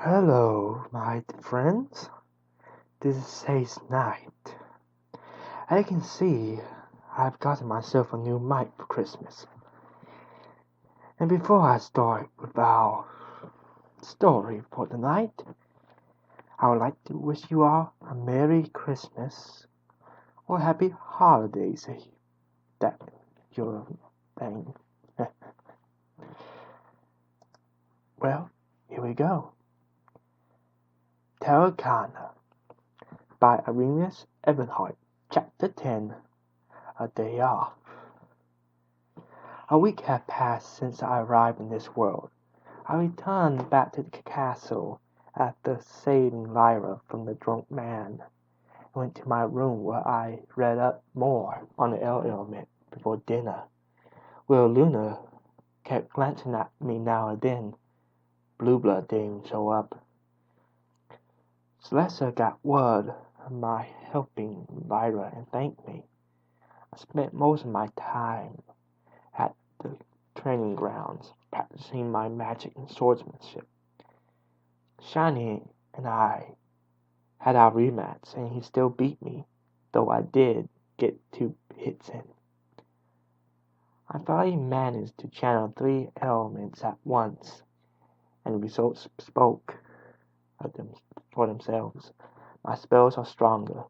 Hello, my friends. This is Say's night. As you can see, I've gotten myself a new mic for Christmas. And before I start with our story for the night, I would like to wish you all a Merry Christmas or Happy Holidays that you're saying. Well, here we go. Terracana by Arenas Ebenhardt, Chapter 10, A Day Off. A week had passed since I arrived in this world. I returned back to the castle after saving Lyra from the drunk man, and went to my room where I read up more on the L element before dinner. Luna kept glancing at me now and then. Blue Blood didn't show up. Celestia got word of my helping Lyra and thanked me. I spent most of my time at the training grounds, practicing my magic and swordsmanship. Shiny and I had our rematch, and he still beat me, though I did get 2 hits in. I finally managed to channel 3 elements at once, and the results spoke for themselves. My spells are stronger,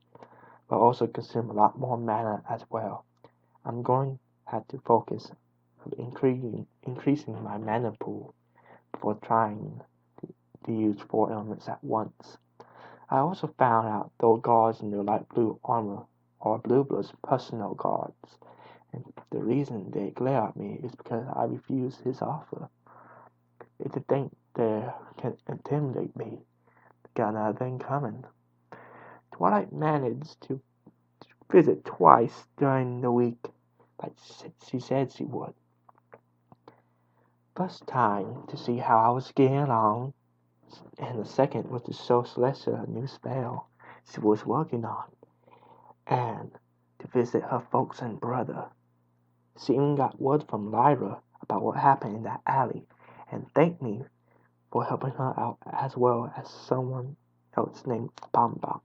but also consume a lot more mana as well. I'm going to have to focus on increasing my mana pool before trying to use 4 elements at once. I also found out those guards in their light blue armor are Blue Blood's personal guards, and the reason they glare at me is because I refused his offer. If they think they can intimidate me, they got another thing coming. Twilight managed to visit twice during the week, like she said she would. First time to see how I was getting along, and the second was to show Celestia a new spell she was working on, and to visit her folks and brother. She even got word from Lyra about what happened in that alley, and thanked me for helping her out as well as someone else named Bomb Bomb.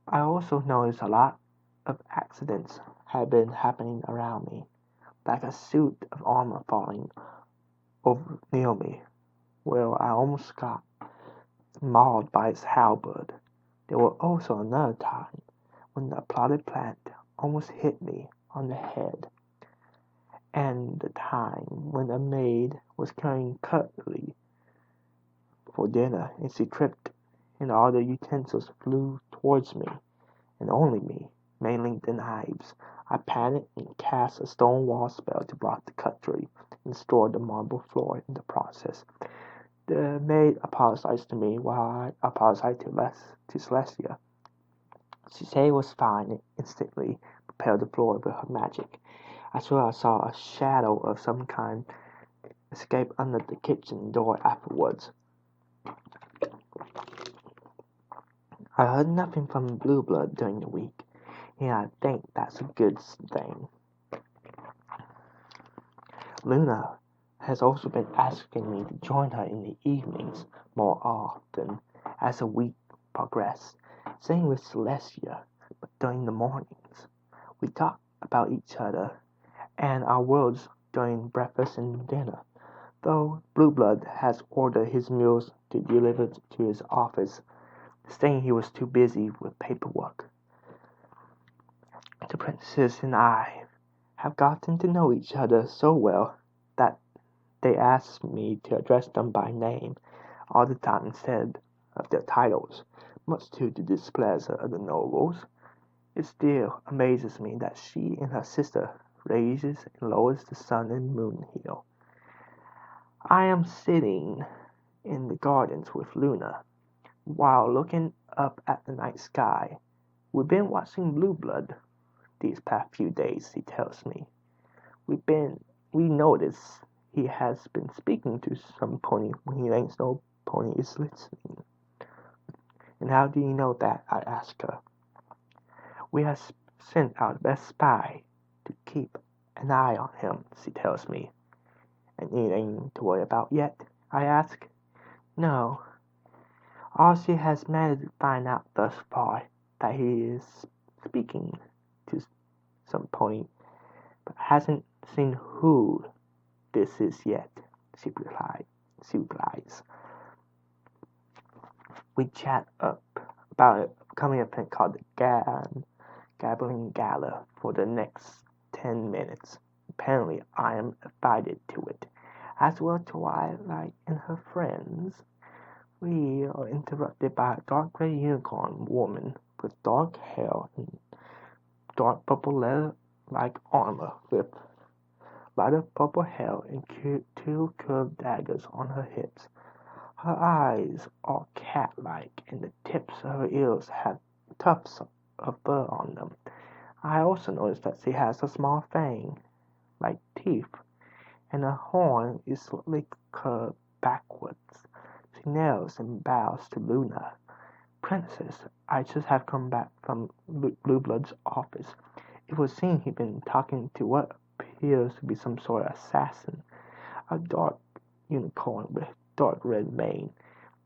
I also noticed a lot of accidents had been happening around me, like a suit of armor falling over near me, where I almost got mauled by its halberd. There was also another time when the plotted plant almost hit me on the head, and the time when a maid was carrying cutlery for dinner and she tripped and all the utensils flew towards me, and only me, mainly the knives. I panicked and cast a stone wall spell to block the cutlery and destroy the marble floor in the process. The maid apologized to me while I apologized to Celestia. She said it was fine and instantly prepared the floor with her magic. I swear I saw a shadow of some kind escape under the kitchen door afterwards. I heard nothing from Blue Blood during the week, and I think that's a good thing. Luna has also been asking me to join her in the evenings more often as the week progressed. Same with Celestia, but during the mornings. We talk about each other and our worlds during breakfast and dinner, though Blue Blood has ordered his meals to be delivered to his office, saying he was too busy with paperwork. The princess and I have gotten to know each other so well that they ask me to address them by name all the time instead of their titles, much to the displeasure of the nobles. It still amazes me that she and her sister raises and lowers the sun and moon here. I am sitting in the gardens with Luna, while looking up at the night sky. We've been watching Blue Blood these past few days, he tells me. We notice he has been speaking to some pony when he thinks no pony is listening. And how do you know that? I ask her. We have sent our best spy to keep an eye on him, she tells me. And anything to worry about yet? I ask. No. All she has managed to find out thus far that he is speaking to some pony, but hasn't seen who this is yet, she replies. We chat up about an upcoming event called the Gabbling Gala for the next 10 minutes. Apparently, I am invited to it, as well Twilight and her friends. We are interrupted by a dark gray unicorn woman with dark hair and dark purple leather-like armor with lighter purple hair and two curved daggers on her hips. Her eyes are cat-like, and the tips of her ears have tufts of fur on them. I also notice that she has a small fang, like teeth, and her horn is slightly curved backwards. She kneels and bows to Luna. Princess, I just have come back from Blueblood's office. It would seem he'd been talking to what appears to be some sort of assassin, a dark unicorn with dark red mane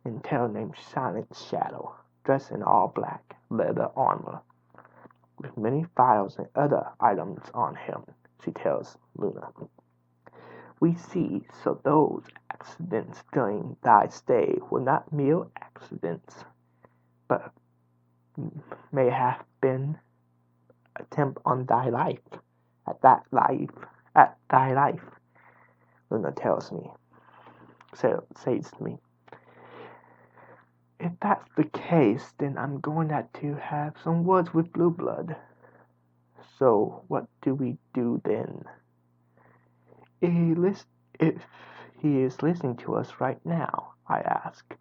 and tail named Silent Shadow, dressed in all black leather armor, with many files and other items on him, she tells Luna. We see, so those accidents during thy stay were not mere accidents, but may have been attempt on thy life, at thy life, Luna tells me, says to me. If that's the case, then I'm going to have some words with Blueblood. So what do we do then? If he is listening to us right now, I ask.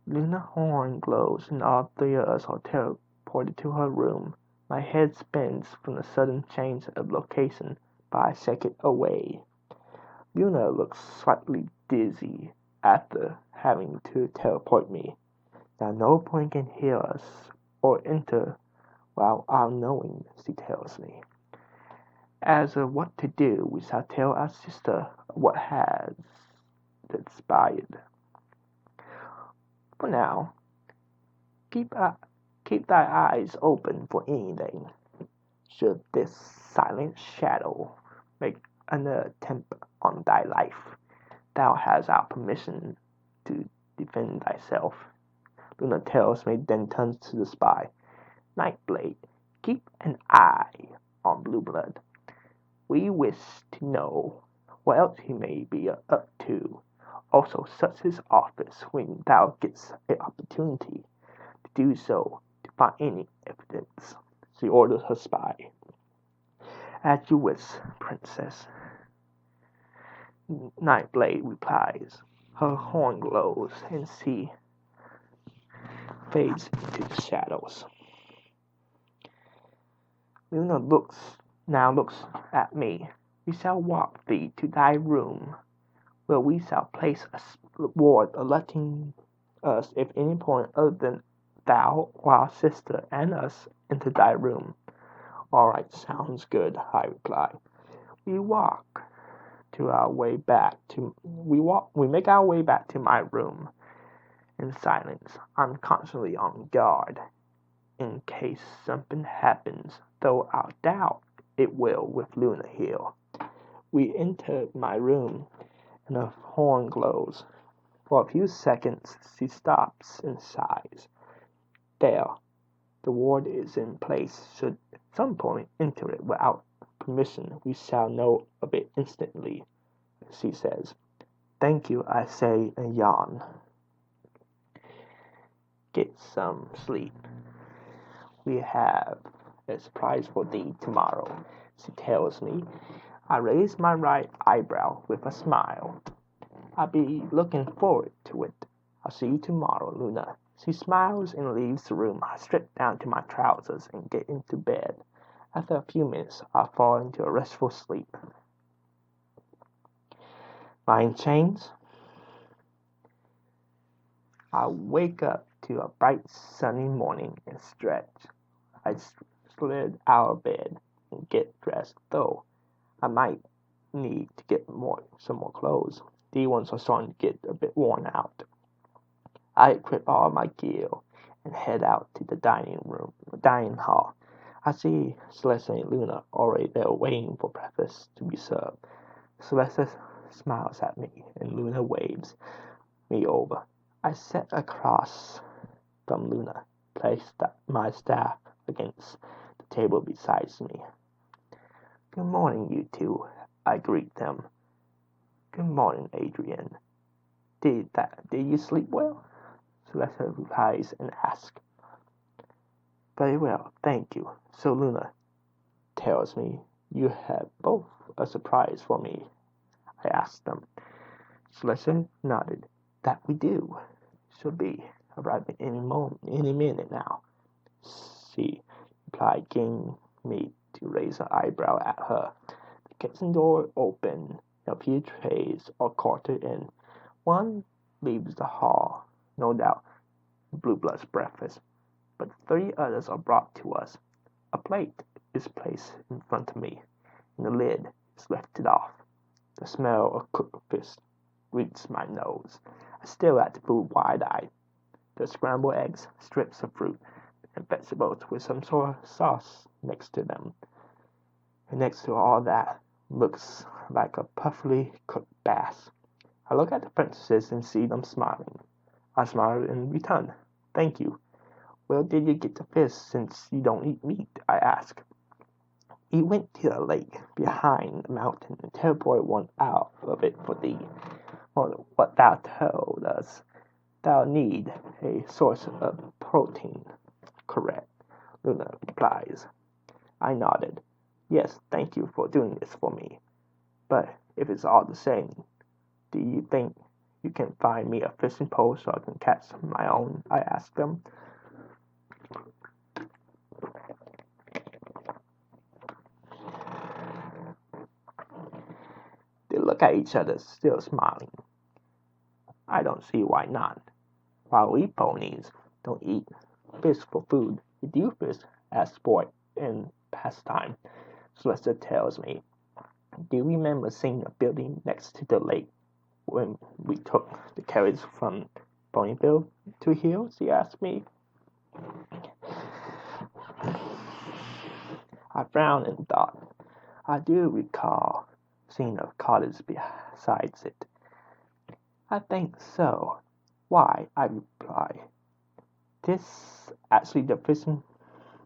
Luna horn glows and all three of us are teleported to her room. My head spins from the sudden change of location by a second away. Luna looks slightly dizzy after having to teleport me. Now no one can hear us or enter while our knowing, she tells me. As of what to do, we shall tell our sister what has transpired. For now, keep thy eyes open for anything. Should this silent shadow make another attempt on thy life, thou hast our permission to defend thyself. Luna tells me, then turns to the spy. Nightblade, keep an eye on Blueblood. We wish to know what else he may be up to. Also, search his office when thou gets an opportunity to do so to find any evidence. She orders her spy. As you wish, princess. Nightblade replies. Her horn glows and she fades into the shadows. Luna now looks at me. We shall walk thee to thy room, where we shall place a ward alerting us if any point other than thou or our sister and us enter thy room. All right, sounds good, I reply. We make our way back to my room in silence. I'm constantly on guard in case something happens, though I doubt it will with Luna here. We enter my room and her horn glows. For a few seconds she stops and sighs. There, the ward is in place. Should at some point enter it without permission, we shall know of it instantly, she says. Thank you, I say and yawn. Get some sleep. We have a surprise for thee tomorrow, she tells me. I raise my right eyebrow with a smile. I'll be looking forward to it. I'll see you tomorrow, Luna. She smiles and leaves the room. I strip down to my trousers and get into bed. After a few minutes, I fall into a restful sleep. Lying chains. I wake up to a bright sunny morning and stretch. I slid out of bed and get dressed, though I might need to get some more clothes. These ones are starting to get a bit worn out. I equip all my gear and head out to the dining hall. I see Celeste and Luna already there waiting for breakfast to be served. Celeste smiles at me and Luna waves me over. I sit across from Luna, place my staff against the table beside me. Good morning, you two, I greet them. Good morning, Adrian. Did you sleep well? Celeste replies and asks. Very well, thank you. So Luna tells me you have both a surprise for me. I asked them. Celeste nodded. That we do. She'll be arriving any minute now. She replied, getting me to raise an eyebrow at her. The kitchen door opened. A few trays are carted in. One leaves the hall, no doubt, Blue Blood's breakfast, but 3 others are brought to us. A plate is placed in front of me, and the lid is lifted off. The smell of cooked fish reaches my nose. I stare at the food wide-eyed. There's scrambled eggs, strips of fruit, and vegetables with some sort of sauce next to them. And next to all that looks like a puffily cooked bass. I look at the princesses and see them smiling. I smile in return. Thank you. Where did you get the fish since you don't eat meat? I ask. He went to the lake behind the mountain and teleported one out of it for thee. What thou told us, thou need a source of protein. Correct, Luna replies. I nodded. Yes, thank you for doing this for me. But if it's all the same, do you think you can find me a fishing pole so I can catch my own? I asked them. They look at each other, still smiling. I don't see why not. While we ponies don't eat fish for food, we do fish as sport and pastime. Celeste tells me, do you remember seeing a building next to the lake when we took the carriage from Ponyville to here? She asked me. I frowned and thought. I do recall seeing a cottage besides it. I think so. Why? I reply. This actually the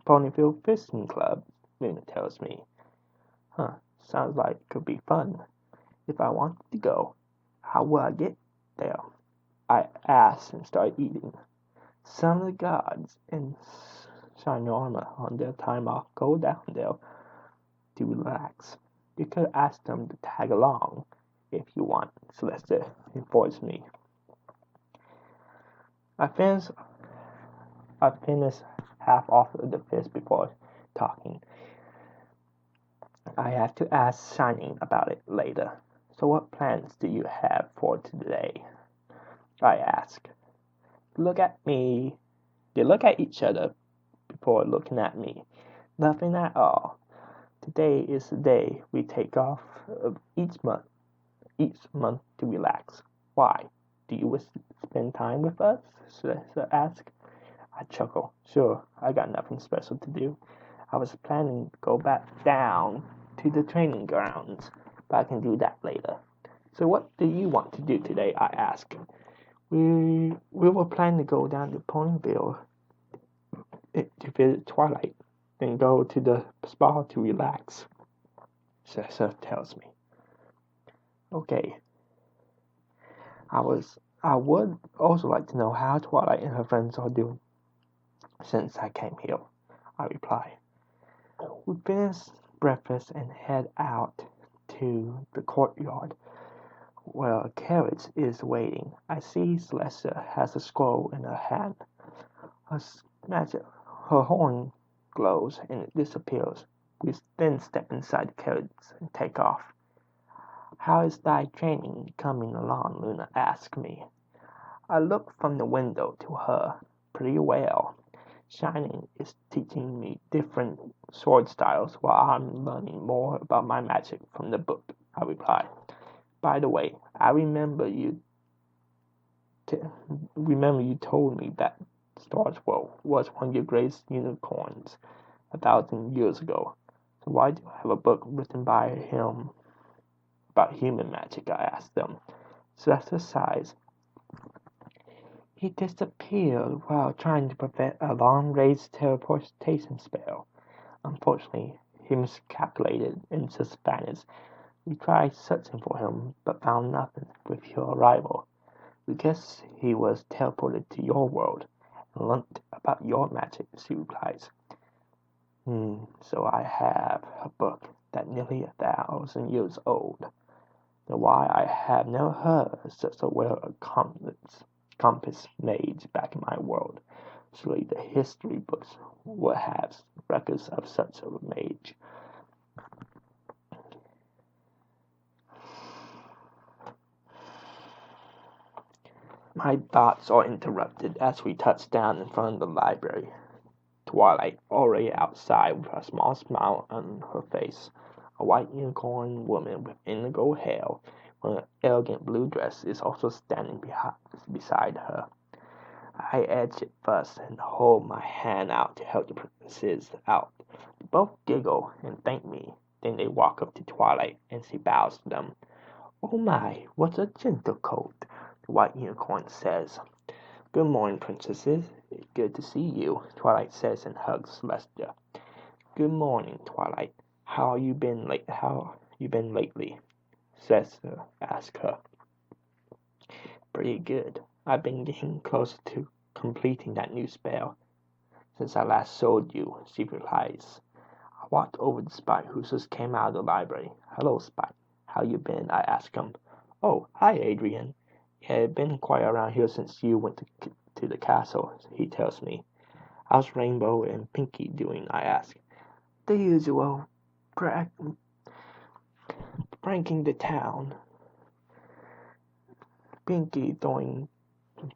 Ponyville Fishing Club, Luna tells me. Huh, sounds like it could be fun. If I wanted to go, how will I get there? I asked and started eating. Some of the gods in shiny armor on their time off go down there to relax. You could ask them to tag along if you want, Celeste informs me. I finished half off of the fish before talking. I have to ask Shining about it later. So what plans do you have for today? I ask. They look at each other before looking at me. Nothing at all. Today is the day we take off of each month to relax. Why? Do you wish to spend time with us? Celeste asked. I chuckle. Sure, I got nothing special to do. I was planning to go back down to the training grounds, but I can do that later. So what do you want to do today? I ask. We were planning to go down to Ponyville to visit Twilight, then go to the spa to relax. Celeste tells me. Okay. I would also like to know how Twilight and her friends are doing since I came here, I reply. We finish breakfast and head out to the courtyard where a carriage is waiting. I see Celeste has a scroll in her hand. Her horn glows and it disappears. We then step inside the carriage and take off. How is thy training coming along? Luna asked me. I look from the window to her. Pretty well. Shining is teaching me different sword styles while I'm learning more about my magic from the book. I replied. By the way, I remember you told me that Starswell was one of your greatest unicorns 1,000 years ago. So why do you have a book written by him about human magic? I asked them. Celeste sighed. He disappeared while trying to prevent a long-range teleportation spell. Unfortunately, he miscalculated and just vanished. We tried searching for him, but found nothing with your arrival. We guess he was teleported to your world and learnt about your magic, she replies. So I have a book that nearly 1,000 years old. Now why I have never heard of such a compass mage back in my world. Surely the history books would have records of such a mage. My thoughts are interrupted as we touch down in front of the library. Twilight, already outside with a small smile on her face. A white unicorn woman with indigo hair, wearing an elegant blue dress, is also standing beside her. I edge it first and hold my hand out to help the princesses out. They both giggle and thank me. Then they walk up to Twilight, and she bows to them. Oh my, what a gentle coat, the white unicorn says. Good morning, princesses. Good to see you, Twilight says and hugs Celestia. Good morning, Twilight. How you been lately? Celestia asks her. Pretty good. I've been getting closer to completing that new spell since I last showed you, she replies. I walked over to Spike, who just came out of the library. Hello, Spike. How you been? I asked him. Oh, hi, Adrian. Yeah, it's been quiet around here since you went to the castle, he tells me. How's Rainbow and Pinky doing? I ask. The usual, pranking the town. Pinky throwing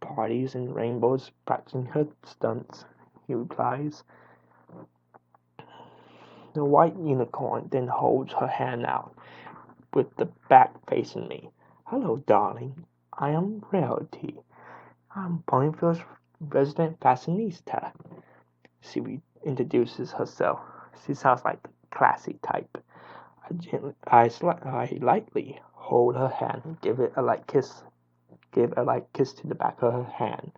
parties and Rainbow's practicing her stunts, he replies. The white unicorn then holds her hand out, with the back facing me. Hello, darling. I am Rarity. I'm Ponyville's resident fashionista. She introduces herself. She sounds like the classy type. I lightly hold her hand and give a light kiss to the back of her hand.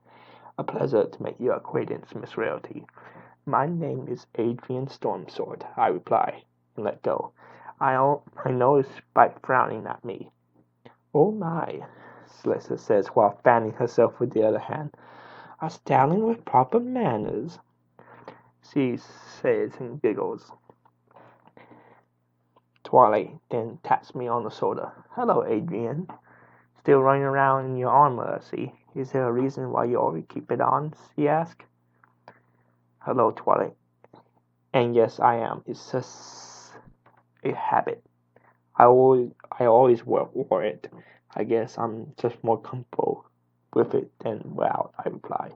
A pleasure to make your acquaintance, Miss Rarity. My name is Adrian Stormsword, I reply, and let go. I notice Spike frowning at me. Oh my, Celeste says while fanning herself with the other hand. A stallion with proper manners, she says and giggles. Twilight then taps me on the shoulder. Hello, Adrian. Still running around in your armor, I see. Is there a reason why you always keep it on? She asks. Hello, Twilight. And yes, I am. It's just a habit. I always wore it. I guess I'm just more comfortable with it than without, I reply.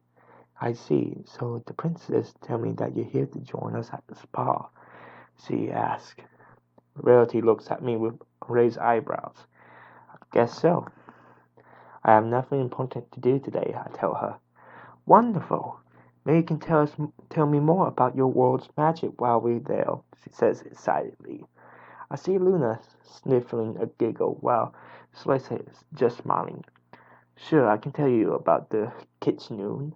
I see. So the princess tell me that you're here to join us at the spa, she asks. Rarity looks at me with raised eyebrows. I guess so. I have nothing important to do today, I tell her. Wonderful. Maybe you can tell me more about your world's magic while we're there, she says excitedly. I see Luna sniffling a giggle while Celeste is just smiling. Sure, I can tell you about the Kitsune,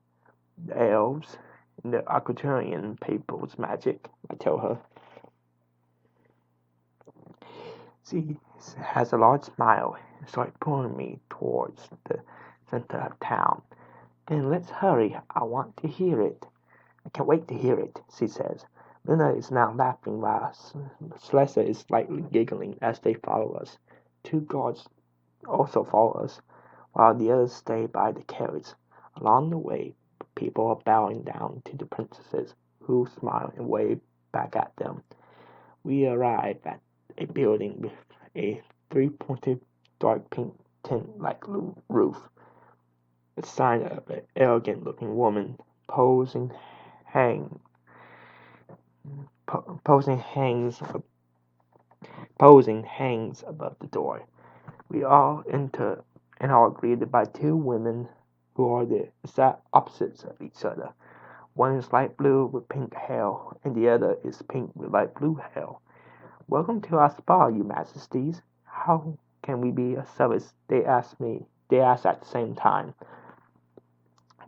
the elves, and the Aquatarian people's magic, I tell her. She has a large smile and starts pulling me towards the center of town. Then let's hurry. I want to hear it. I can't wait to hear it, she says. Luna is now laughing while Celeste is slightly giggling as they follow us. 2 guards also follow us, while the others stay by the carriage. Along the way, people are bowing down to the princesses, who smile and wave back at them. We arrive at a building with a 3-pointed dark pink tent-like roof. A sign of an elegant-looking woman posing hangs posing hangs above the door. We all enter and are greeted by two women who are the exact opposites of each other. One is light blue with pink hair, and the other is pink with light blue hair. "Welcome to our spa, your majesties. How can we be of service?" they ask at the same time.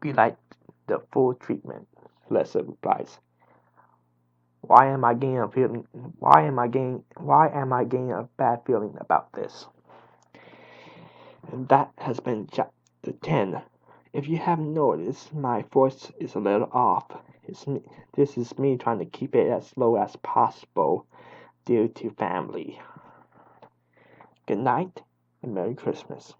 "We like the full treatment," Lessa replies. Why am I getting a bad feeling about this? And that has been chapter 10. If you haven't noticed, my voice is a little off. This is me trying to keep it as low as possible due to family. Good night and Merry Christmas.